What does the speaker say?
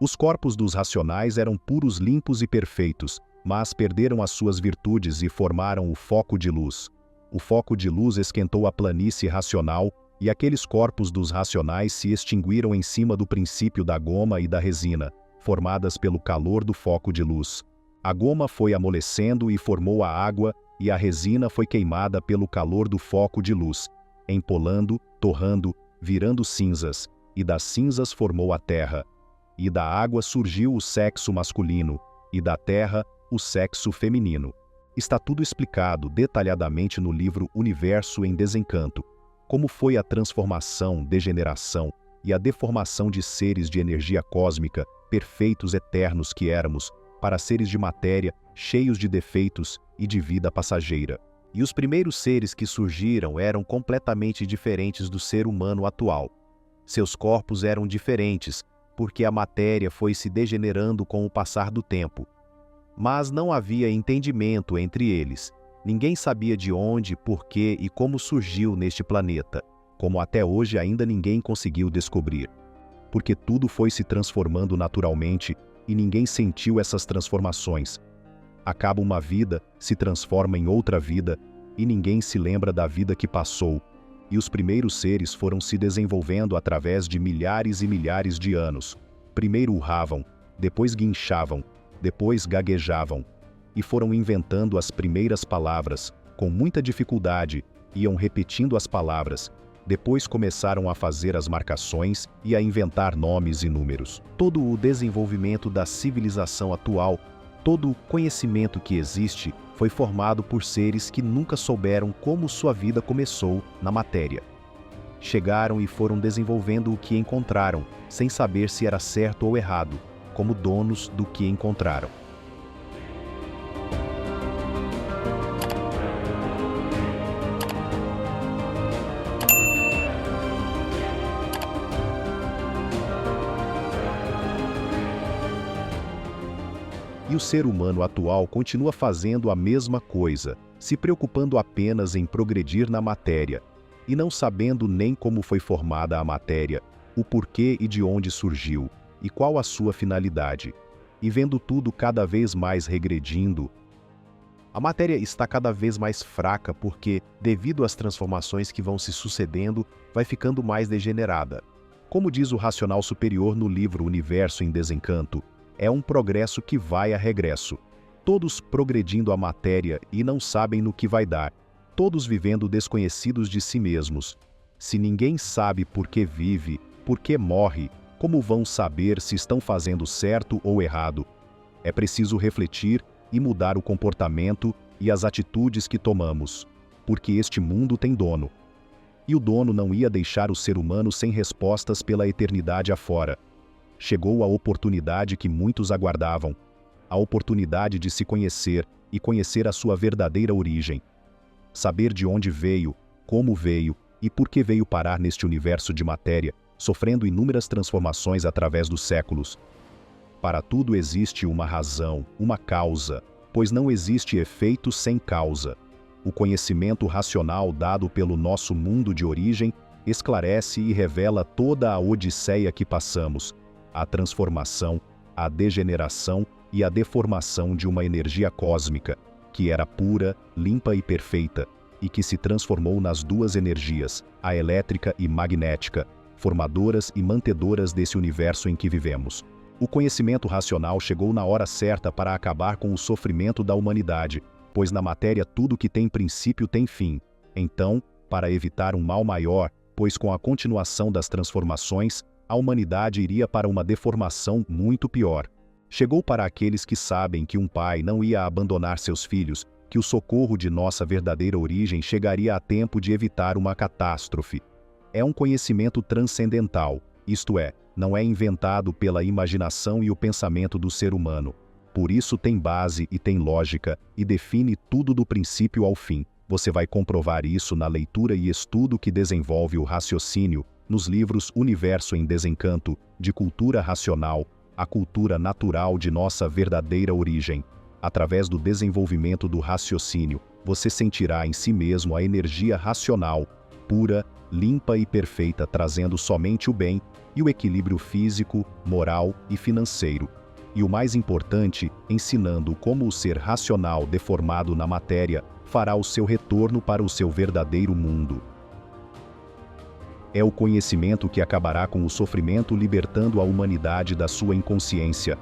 Os corpos dos racionais eram puros, limpos e perfeitos, mas perderam as suas virtudes e formaram o foco de luz. O foco de luz esquentou a planície racional, e aqueles corpos dos racionais se extinguiram em cima do princípio da goma e da resina, formadas pelo calor do foco de luz. A goma foi amolecendo e formou a água, e a resina foi queimada pelo calor do foco de luz, empolando, torrando, virando cinzas, e das cinzas formou a terra. E da água surgiu o sexo masculino, e da terra o sexo feminino. Está tudo explicado detalhadamente no livro Universo em Desencanto, como foi a transformação, degeneração e a deformação de seres de energia cósmica, perfeitos eternos que éramos, para seres de matéria, cheios de defeitos e de vida passageira. E os primeiros seres que surgiram eram completamente diferentes do ser humano atual. Seus corpos eram diferentes, porque a matéria foi se degenerando com o passar do tempo. Mas não havia entendimento entre eles. Ninguém sabia de onde, por que e como surgiu neste planeta, como até hoje ainda ninguém conseguiu descobrir. Porque tudo foi se transformando naturalmente e ninguém sentiu essas transformações. Acaba uma vida, se transforma em outra vida, e ninguém se lembra da vida que passou. E os primeiros seres foram se desenvolvendo através de milhares e milhares de anos. Primeiro urravam, depois guinchavam, depois gaguejavam, e foram inventando as primeiras palavras, com muita dificuldade, iam repetindo as palavras, depois começaram a fazer as marcações e a inventar nomes e números. Todo o desenvolvimento da civilização atual, todo o conhecimento que existe, foi formado por seres que nunca souberam como sua vida começou na matéria. Chegaram e foram desenvolvendo o que encontraram, sem saber se era certo ou errado, como donos do que encontraram. E o ser humano atual continua fazendo a mesma coisa, se preocupando apenas em progredir na matéria, e não sabendo nem como foi formada a matéria, o porquê e de onde surgiu, e qual a sua finalidade, e vendo tudo cada vez mais regredindo. A matéria está cada vez mais fraca porque, devido às transformações que vão se sucedendo, vai ficando mais degenerada. Como diz o racional superior no livro Universo em Desencanto, é um progresso que vai a regresso. Todos progredindo a matéria e não sabem no que vai dar. Todos vivendo desconhecidos de si mesmos. Se ninguém sabe por que vive, por que morre, como vão saber se estão fazendo certo ou errado? É preciso refletir e mudar o comportamento e as atitudes que tomamos, porque este mundo tem dono. E o dono não ia deixar o ser humano sem respostas pela eternidade afora. Chegou a oportunidade que muitos aguardavam, a oportunidade de se conhecer e conhecer a sua verdadeira origem. Saber de onde veio, como veio e por que veio parar neste universo de matéria, sofrendo inúmeras transformações através dos séculos. Para tudo existe uma razão, uma causa, pois não existe efeito sem causa. O conhecimento racional dado pelo nosso mundo de origem esclarece e revela toda a odisseia que passamos, a transformação, a degeneração e a deformação de uma energia cósmica, que era pura, limpa e perfeita, e que se transformou nas duas energias, a elétrica e magnética, formadoras e mantedoras desse universo em que vivemos. O conhecimento racional chegou na hora certa para acabar com o sofrimento da humanidade, pois na matéria tudo que tem princípio tem fim. Então, para evitar um mal maior, pois com a continuação das transformações, a humanidade iria para uma deformação muito pior. Chegou para aqueles que sabem que um pai não ia abandonar seus filhos, que o socorro de nossa verdadeira origem chegaria a tempo de evitar uma catástrofe. É um conhecimento transcendental, isto é, não é inventado pela imaginação e o pensamento do ser humano. Por isso tem base e tem lógica, e define tudo do princípio ao fim. Você vai comprovar isso na leitura e estudo que desenvolve o raciocínio, nos livros Universo em Desencanto, de cultura racional, a cultura natural de nossa verdadeira origem. Através do desenvolvimento do raciocínio, você sentirá em si mesmo a energia racional, pura, limpa e perfeita, trazendo somente o bem e o equilíbrio físico, moral e financeiro. E o mais importante, ensinando como o ser racional deformado na matéria fará o seu retorno para o seu verdadeiro mundo. É o conhecimento que acabará com o sofrimento, libertando a humanidade da sua inconsciência,